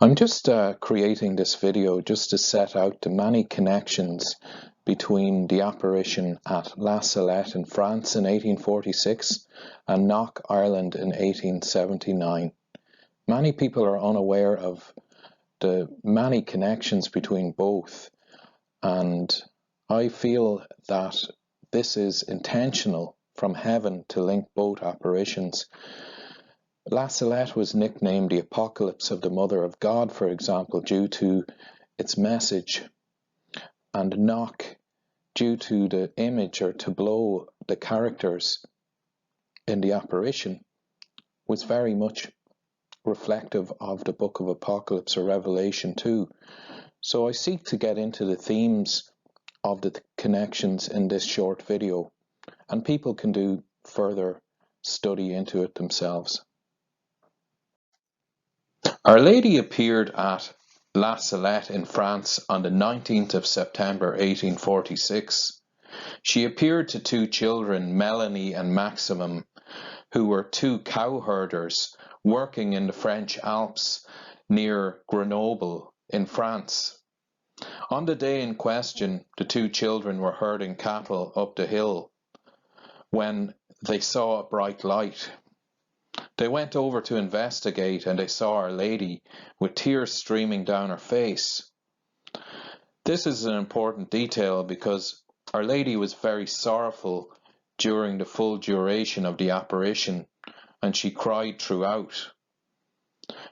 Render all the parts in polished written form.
I'm just creating this video just to set out the many connections between the apparition at La Salette in France in 1846 and Knock, Ireland in 1879. Many people are unaware of the many connections between both, and I feel that this is intentional from heaven to link both apparitions. La Salette was nicknamed the Apocalypse of the Mother of God, for example, due to its message, and Knock due to the image or tableau, the characters in the apparition, was very much reflective of the book of Apocalypse or Revelation too. So I seek to get into the themes of the connections in this short video, and people can do further study into it themselves. Our Lady appeared at La Salette in France on the 19th of September 1846. She appeared to two children, Melanie and Maximum, who were two cow herders working in the French Alps near Grenoble in France. On the day in question, the two children were herding cattle up the hill when they saw a bright light. They went over to investigate, and they saw Our Lady with tears streaming down her face. This is an important detail because Our Lady was very sorrowful during the full duration of the apparition, and she cried throughout.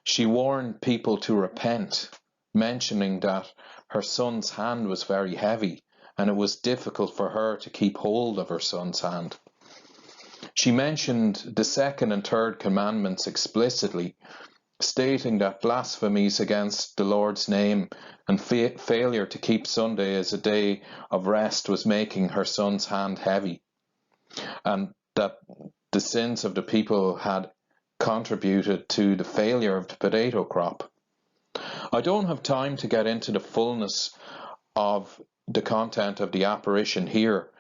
She warned people to repent, mentioning that her son's hand was very heavy, and it was difficult for her to keep hold of her son's hand. She mentioned the second and third commandments explicitly, stating that blasphemies against the Lord's name and failure to keep Sunday as a day of rest was making her son's hand heavy, and that the sins of the people had contributed to the failure of the potato crop. I don't have time to get into the fullness of the content of the apparition here,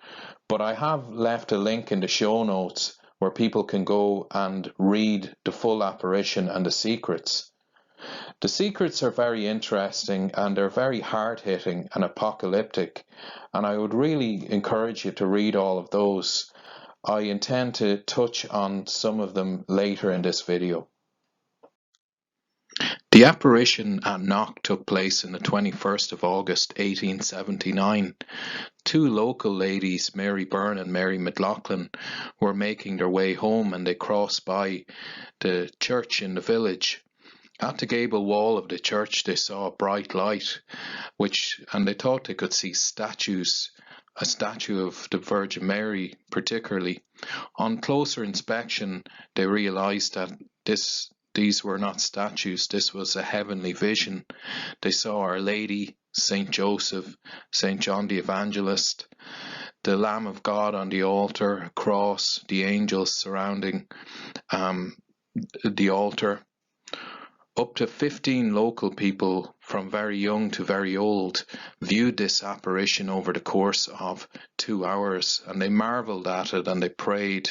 but I have left a link in the show notes where people can go and read the full apparition and the secrets. The secrets are very interesting, and they're very hard-hitting and apocalyptic, and I would really encourage you to read all of those. I intend to touch on some of them later in this video. The apparition at Knock took place on the 21st of August 1879. Two local ladies, Mary Byrne and Mary McLaughlin, were making their way home, and they crossed by the church in the village. At the gable wall of the church they saw a bright light, and they thought they could see statues, a statue of the Virgin Mary particularly. On closer inspection they realized that these were not statues, this was a heavenly vision. They saw Our Lady, Saint Joseph, Saint John the Evangelist, the Lamb of God on the altar, a cross, the angels surrounding the altar. Up to 15 local people, from very young to very old, viewed this apparition over the course of 2 hours, and they marvelled at it and they prayed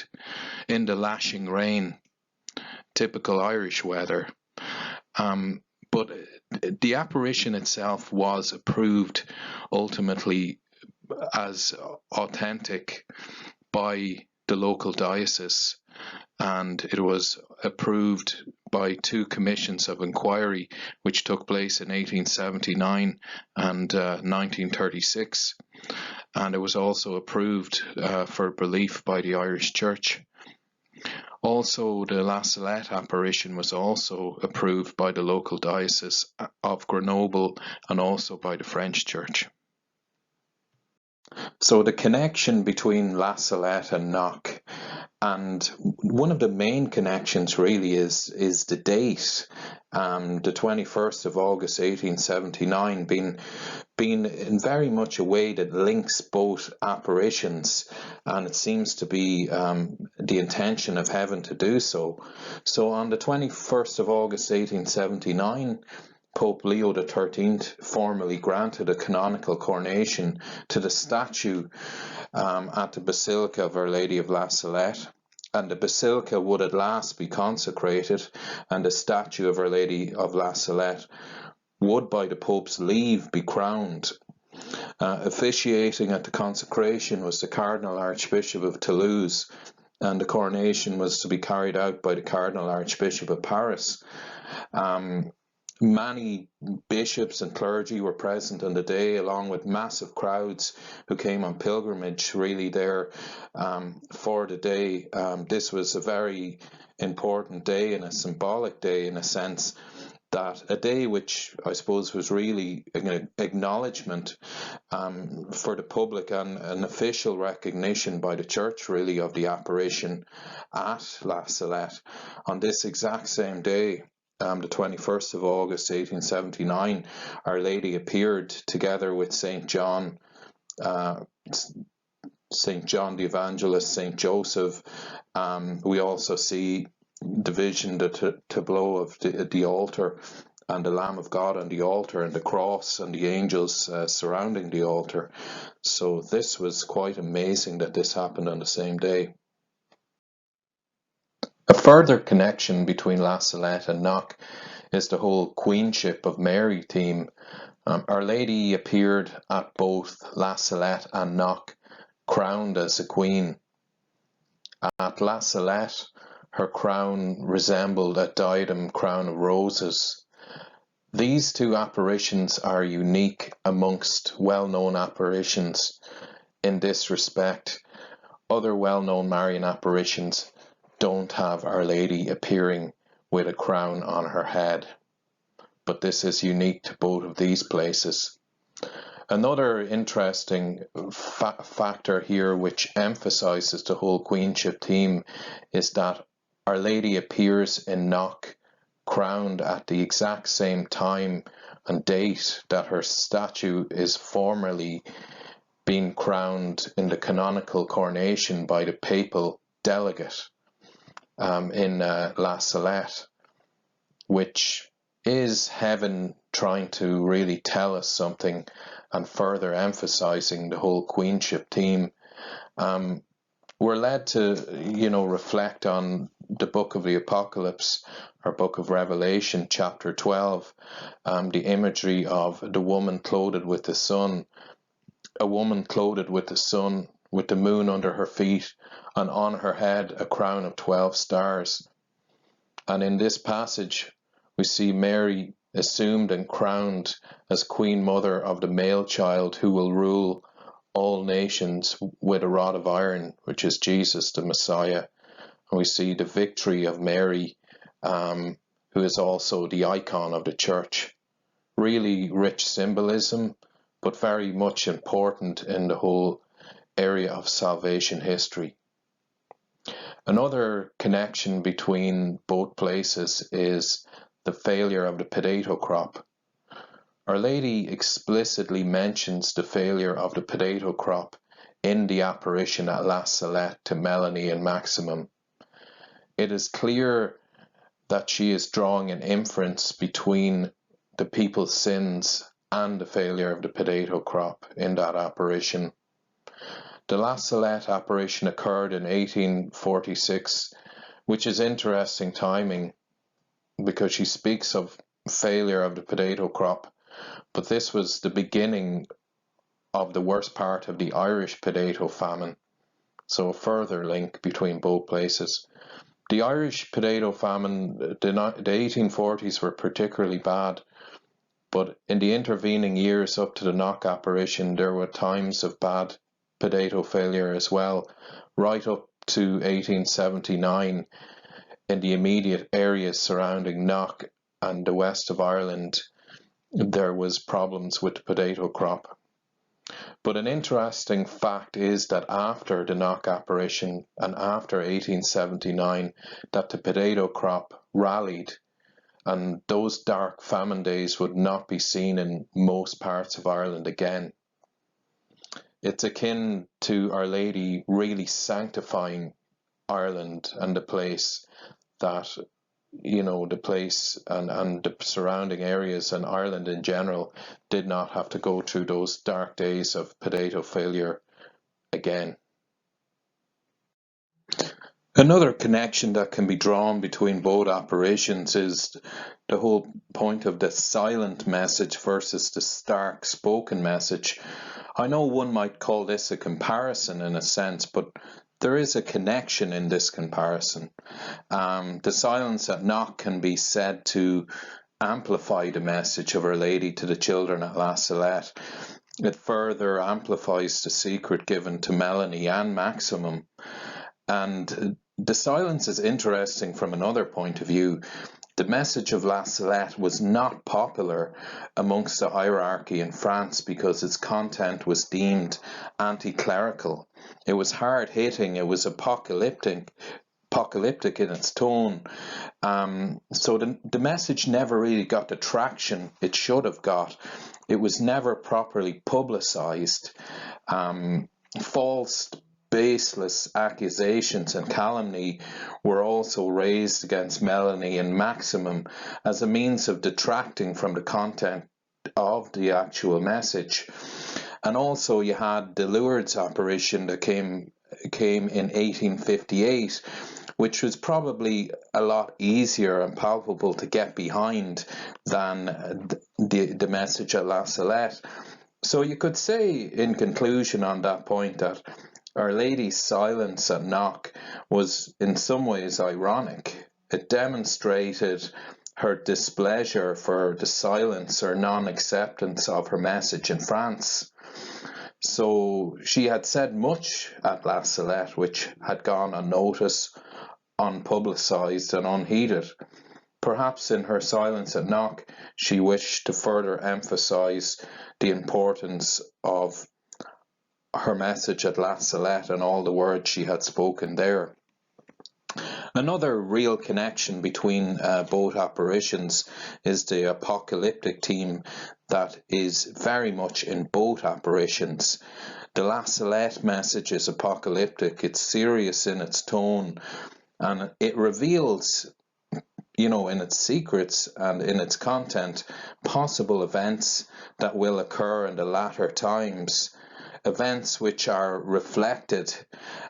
in the lashing rain. Typical Irish weather. But the apparition itself was approved ultimately as authentic by the local diocese, and it was approved by two commissions of inquiry which took place in 1879 and 1936, and it was also approved for belief by the Irish Church. Also, the La Salette apparition was also approved by the local diocese of Grenoble and also by the French Church. So the connection between La Salette and Knock, and one of the main connections really is the date, the 21st of August 1879 being in very much a way that links both apparitions, and it seems to be the intention of heaven to do so. So on the 21st of August 1879, Pope Leo XIII formally granted a canonical coronation to the statue at the Basilica of Our Lady of La Salette, and the basilica would at last be consecrated, and the statue of Our Lady of La Salette would, by the Pope's leave, be crowned. Officiating at the consecration was the Cardinal Archbishop of Toulouse, and the coronation was to be carried out by the Cardinal Archbishop of Paris. Many bishops and clergy were present on the day, along with massive crowds who came on pilgrimage really there for the day. This was a very important day and a symbolic day, in a sense, that a day which I suppose was really an acknowledgement for the public and an official recognition by the Church really of the apparition at La Salette. On this exact same day, the 21st of August 1879, Our Lady appeared together with St. John the Evangelist, St. Joseph. We also see the vision, the tableau of the altar, and the Lamb of God on the altar, and the cross and the angels surrounding the altar. So this was quite amazing that this happened on the same day. A further connection between La Salette and Knock is the whole Queenship of Mary theme. Our Lady appeared at both La Salette and Knock, crowned as a queen. At La Salette, her crown resembled a diadem crown of roses. These two apparitions are unique amongst well-known apparitions in this respect. Other well-known Marian apparitions don't have Our Lady appearing with a crown on her head, but this is unique to both of these places. Another interesting factor here, which emphasizes the whole queenship theme, is that Our Lady appears in Knock crowned at the exact same time and date that her statue is formerly being crowned in the canonical coronation by the papal delegate in La Salette, which is heaven trying to really tell us something and further emphasizing the whole queenship theme. We're led to, reflect on the book of the Apocalypse, or book of Revelation, chapter 12, the imagery of the woman clothed with the sun, a woman clothed with the sun, with the moon under her feet, and on her head a crown of 12 stars. And in this passage, we see Mary assumed and crowned as Queen Mother of the male child who will rule all nations with a rod of iron, which is Jesus, the Messiah. And we see the victory of Mary, who is also the icon of the Church. Really rich symbolism, but very much important in the whole area of salvation history. Another connection between both places is the failure of the potato crop. Our Lady explicitly mentions the failure of the potato crop in the apparition at La Salette to Melanie and Maximum. It is clear that she is drawing an inference between the people's sins and the failure of the potato crop in that apparition. The La Salette apparition occurred in 1846, which is interesting timing because she speaks of failure of the potato crop, but this was the beginning of the worst part of the Irish potato famine, so a further link between both places. The Irish potato famine, the 1840s were particularly bad, but in the intervening years up to the Knock apparition, there were times of bad potato failure as well, right up to 1879 in the immediate areas surrounding Knock and the west of Ireland. There was problems with the potato crop. But an interesting fact is that after the Knock apparition and after 1879, that the potato crop rallied, and those dark famine days would not be seen in most parts of Ireland again. It's akin to Our Lady really sanctifying Ireland and the place that, the place and the surrounding areas and Ireland in general did not have to go through those dark days of potato failure again. Another connection that can be drawn between both apparitions is the whole point of the silent message versus the stark spoken message. I know one might call this a comparison in a sense, but there is a connection in this comparison. The silence at Knock can be said to amplify the message of Our Lady to the children at La Salette. It further amplifies the secret given to Melanie and Maximum. And the silence is interesting from another point of view. The message of La Salette was not popular amongst the hierarchy in France because its content was deemed anti-clerical. It was hard-hitting, it was apocalyptic in its tone. So the message never really got the traction it should have got. It was never properly publicized. False, baseless accusations and calumny were also raised against Melanie and Maximum as a means of detracting from the content of the actual message. And also you had the Lourdes apparition that came in 1858, which was probably a lot easier and palpable to get behind than the message at La Salette. So you could say in conclusion on that point that Our Lady's silence at Knock was in some ways ironic. It demonstrated her displeasure for the silence or non-acceptance of her message in France. So she had said much at La Salette which had gone unnoticed, unpublicized and unheeded. Perhaps in her silence at Knock she wished to further emphasize the importance of her message at La Salette and all the words she had spoken there. Another real connection between both apparitions is the apocalyptic theme that is very much in both apparitions. The La Salette message is apocalyptic, it's serious in its tone, and it reveals, in its secrets and in its content, possible events that will occur in the latter times. Events which are reflected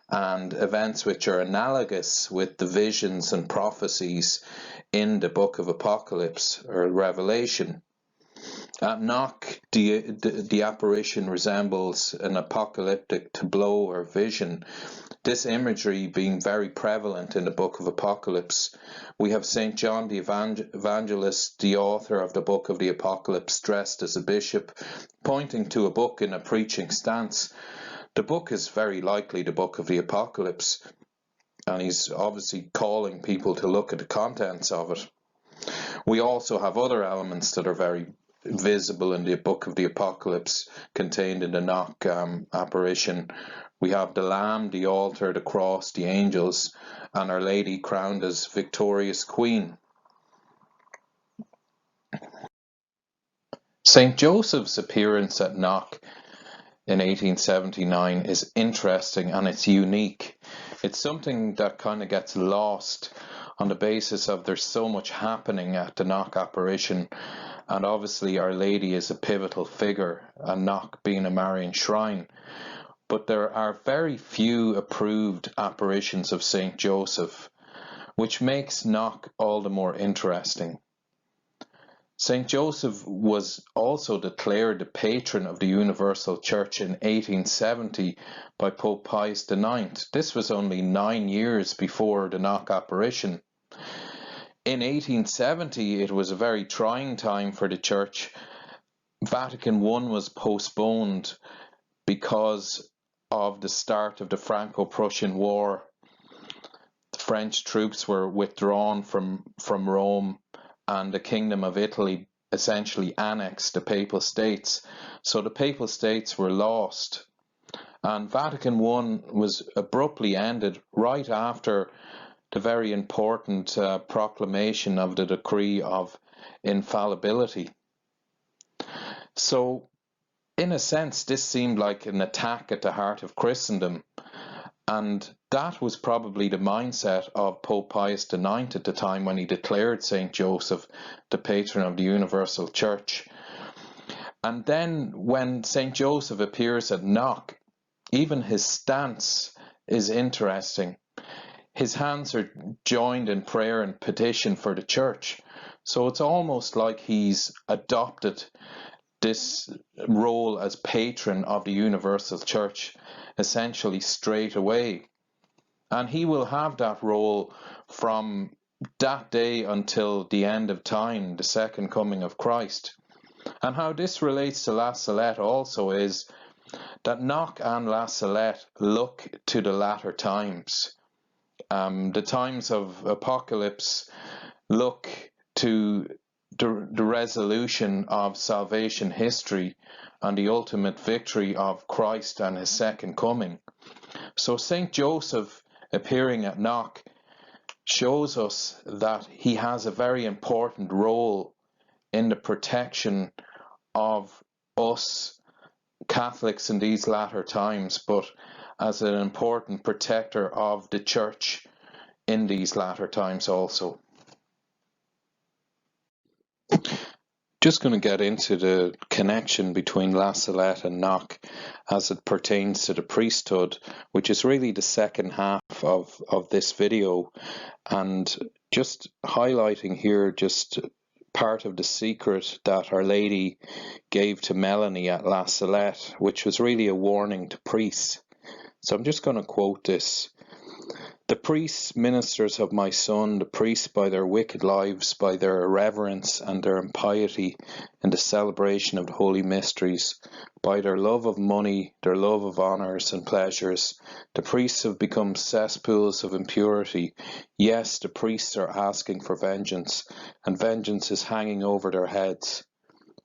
and events which are analogous with the visions and prophecies in the book of Apocalypse or Revelation. At Knock, the apparition resembles an apocalyptic tableau or vision, this imagery being very prevalent in the book of Apocalypse. We have St. John the Evangelist, the author of the book of the Apocalypse, dressed as a bishop, pointing to a book in a preaching stance. The book is very likely the book of the Apocalypse, and he's obviously calling people to look at the contents of it. We also have other elements that are very visible in the book of the Apocalypse contained in the Knock apparition. We have the Lamb, the altar, the cross, the angels, and Our Lady crowned as victorious Queen. St. Joseph's appearance at Knock in 1879 is interesting and it's unique. It's something that kind of gets lost on the basis of there's so much happening at the Knock apparition, and obviously Our Lady is a pivotal figure, and Knock being a Marian shrine. But there are very few approved apparitions of St. Joseph, which makes Knock all the more interesting. St. Joseph was also declared the patron of the Universal Church in 1870 by Pope Pius IX. This was only 9 years before the Knock apparition. In 1870, it was a very trying time for the Church. Vatican I was postponed because of the start of the Franco-Prussian War. The French troops were withdrawn from Rome, and the Kingdom of Italy essentially annexed the Papal States. So the Papal States were lost. And Vatican I was abruptly ended right after the very important proclamation of the decree of infallibility. So, in a sense, this seemed like an attack at the heart of Christendom, and that was probably the mindset of Pope Pius IX at the time when he declared St. Joseph the patron of the Universal Church. And then when St. Joseph appears at Knock, even his stance is interesting. his hands are joined in prayer and petition for the church. So it's almost like he's adopted this role as patron of the universal church essentially straight away. And he will have that role from that day until the end of time, the second coming of Christ. And how this relates to La Salette also is that Knock and La Salette look to the latter times. The times of apocalypse look to the resolution of salvation history and the ultimate victory of Christ and his second coming. So Saint Joseph appearing at Knock shows us that he has a very important role in the protection of us Catholics in these latter times, but as an important protector of the church in these latter times also. Just going to get into the connection between La Salette and Knock as it pertains to the priesthood, which is really the second half of this video, and just highlighting here just part of the secret that Our Lady gave to Melanie at La Salette, which was really a warning to priests. So I'm just going to quote this. The priests, ministers of my Son, the priests by their wicked lives, by their irreverence and their impiety in the celebration of the holy mysteries, by their love of money, their love of honours and pleasures, the priests have become cesspools of impurity. Yes, the priests are asking for vengeance, and vengeance is hanging over their heads.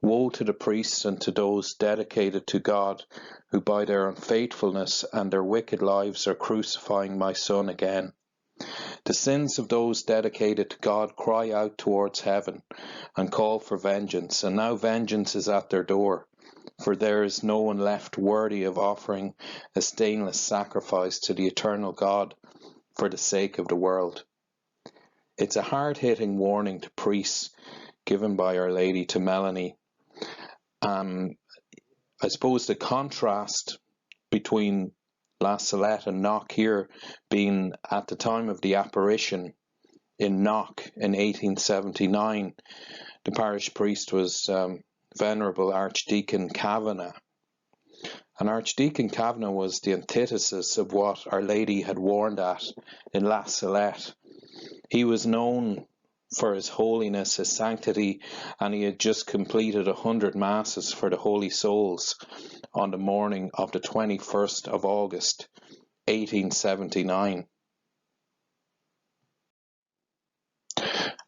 Woe to the priests and to those dedicated to God, who by their unfaithfulness and their wicked lives are crucifying my Son again. The sins of those dedicated to God cry out towards heaven and call for vengeance, and now vengeance is at their door, for there is no one left worthy of offering a stainless sacrifice to the eternal God for the sake of the world. It's a hard-hitting warning to priests given by Our Lady to Melanie. I suppose the contrast between La Salette and Knock here being at the time of the apparition in Knock in 1879, the parish priest was Venerable Archdeacon Cavanagh. And Archdeacon Cavanagh was the antithesis of what Our Lady had warned at in La Salette. He was known for his holiness, his sanctity, and he had just completed 100 masses for the holy souls on the morning of the 21st of August, 1879.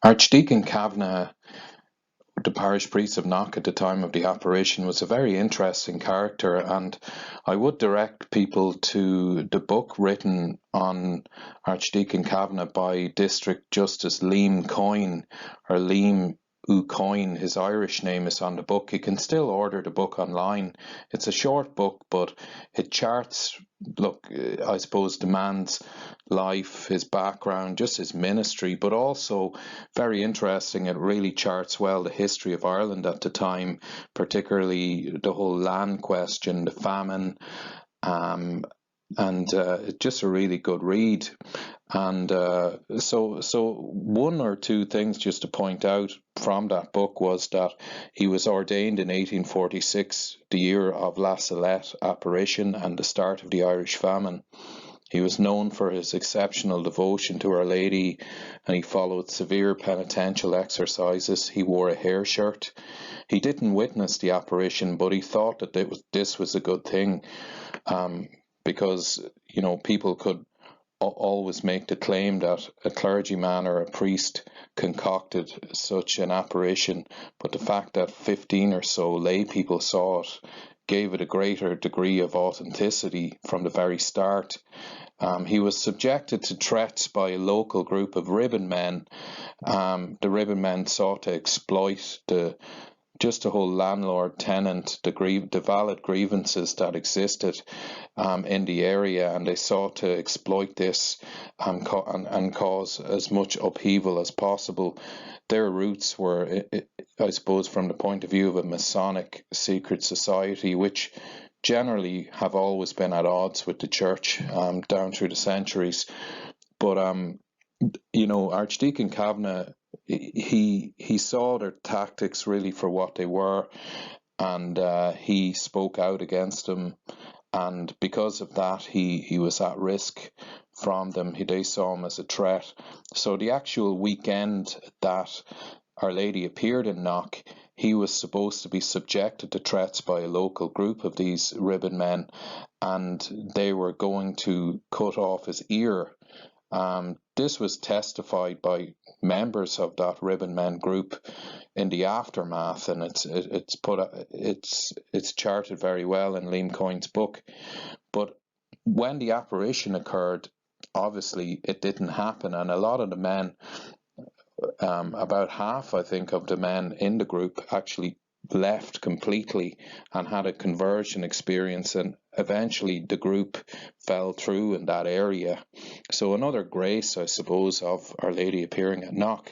Archdeacon Cavanagh, the parish priest of Knock at the time of the apparition, was a very interesting character, and I would direct people to the book written on Archdeacon Cavanagh by District Justice Liam Coyne, or Liam Coyne. His Irish name is on the book. You can still order the book online. It's a short book, but it charts, I suppose, the man's life, his background, just his ministry, but also very interesting. It really charts well the history of Ireland at the time, particularly the whole land question, the famine, and just a really good read. And so one or two things just to point out from that book was that he was ordained in 1846, the year of La Salette apparition and the start of the Irish famine. He was known for his exceptional devotion to Our Lady, and he followed severe penitential exercises. He wore a hair shirt. He didn't witness the apparition, but he thought that this was a good thing, because, you know, people could always make the claim that a clergyman or a priest concocted such an apparition, but the fact that 15 or so lay people saw it gave it a greater degree of authenticity from the very start. He was subjected to threats by a local group of ribbon men. The ribbon men sought to exploit the whole landlord-tenant, the valid grievances that existed in the area, and they sought to exploit this and cause as much upheaval as possible. Their roots were, I suppose, from the point of view of a Masonic secret society, which generally have always been at odds with the church down through the centuries. But Archdeacon Cavanagh, he saw their tactics really for what they were, and he spoke out against them. And because of that, he was at risk from them. They saw him as a threat. So the actual weekend that Our Lady appeared in Knock, he was supposed to be subjected to threats by a local group of these ribbon men, and they were going to cut off his ear. This was testified by members of that ribbon men group in the aftermath, and it's charted very well in Liam Coyne's book. But when the apparition occurred, obviously it didn't happen, and a lot of the men, about half, I think, of the men in the group actually left completely and had a conversion experience, and eventually the group fell through in that area. So another grace, I suppose, of Our Lady appearing at Knock.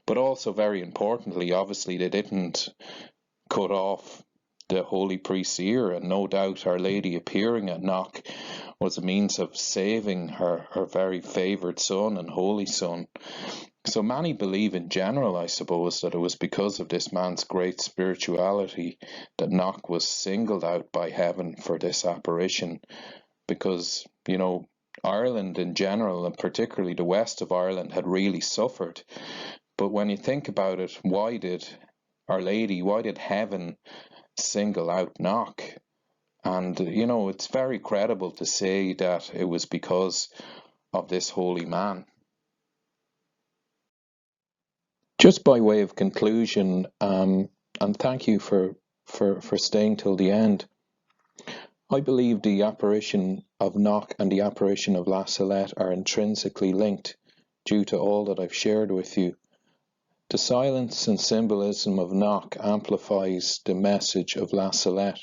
But also, very importantly, obviously they didn't cut off the holy priest's ear, and no doubt Our Lady appearing at Knock was a means of saving her very favoured son and holy son. So many believe in general, I suppose, that it was because of this man's great spirituality that Knock was singled out by heaven for this apparition, because, Ireland in general, and particularly the west of Ireland, had really suffered. But when you think about it, why did heaven single out Knock? And, it's very credible to say that it was because of this holy man. Just by way of conclusion, and thank you for staying till the end, I believe the apparition of Knock and the apparition of La Salette are intrinsically linked due to all that I've shared with you. The silence and symbolism of Knock amplifies the message of La Salette.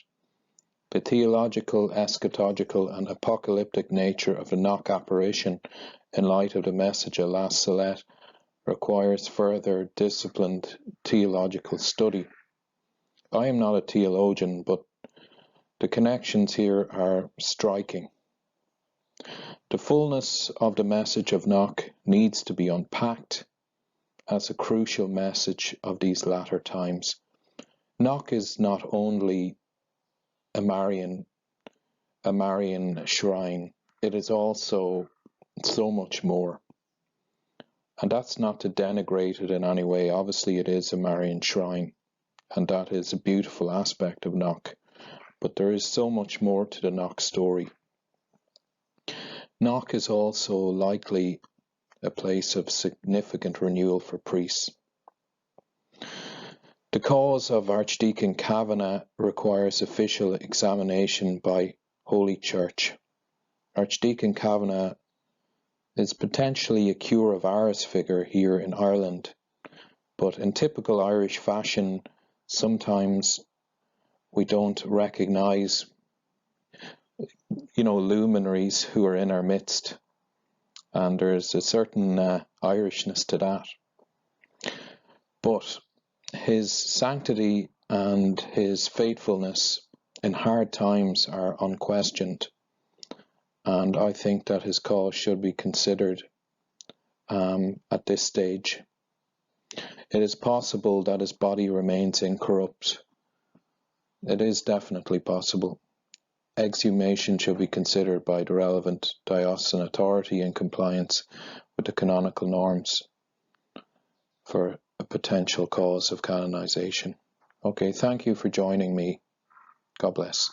The theological, eschatological and apocalyptic nature of the Knock apparition, in light of the message of La Salette, requires further disciplined theological study. I am not a theologian, but the connections here are striking. The fullness of the message of Knock needs to be unpacked as a crucial message of these latter times. Knock is not only a Marian shrine, it is also so much more. And that's not to denigrate it in any way. Obviously, it is a Marian shrine, and that is a beautiful aspect of Knock. But there is so much more to the Knock story. Knock is also likely a place of significant renewal for priests. The cause of Archdeacon Cavanagh requires official examination by Holy Church. Archdeacon Cavanagh is potentially a cure of Ars figure here in Ireland, but in typical Irish fashion, sometimes we don't recognise, luminaries who are in our midst, and there's a certain Irishness to that. But his sanctity and his faithfulness in hard times are unquestioned, and I think that his cause should be considered at this stage. It is possible that his body remains incorrupt. It is definitely possible. Exhumation should be considered by the relevant diocesan authority in compliance with the canonical norms for a potential cause of canonization. Okay, thank you for joining me. God bless.